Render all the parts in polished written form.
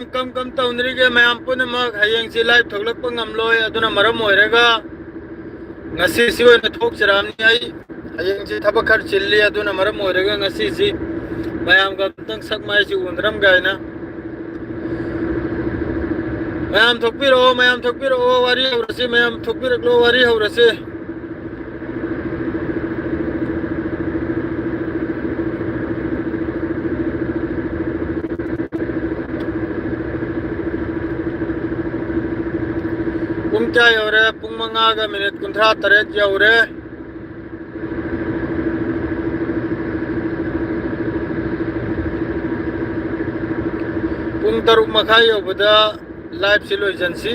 कम कम तौनरीगे मैम पुनमक हयेंगसी लाइव थोलक्प ngamloi aduna maram oirega ngasi si oina thokchiramni ai hayengsi thaba khar chilli aduna maram oirega ngasi si mayam ga tang sak mai si undram gaina mayam thokpiro wari haurasi mayam thokpiraklo wari haurasi pung kya yaure pung manga ga minute 38 yaure pung 3 makhai yobada live silo agency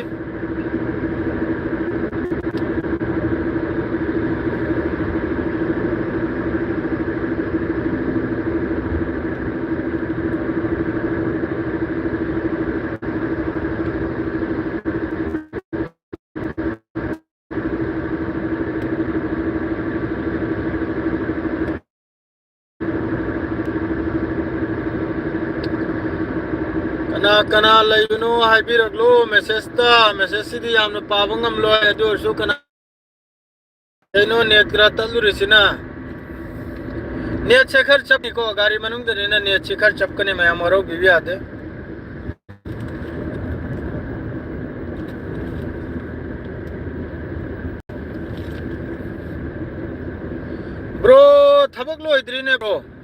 kana kana layuno haibiraglo message ta message sidi yamna pabangam lo adu su kana eno net gra talu risina net shekhar chap ko gari manung de na net shekhar chap kane मैं amaro bibi ade bro thabak lo idrine bro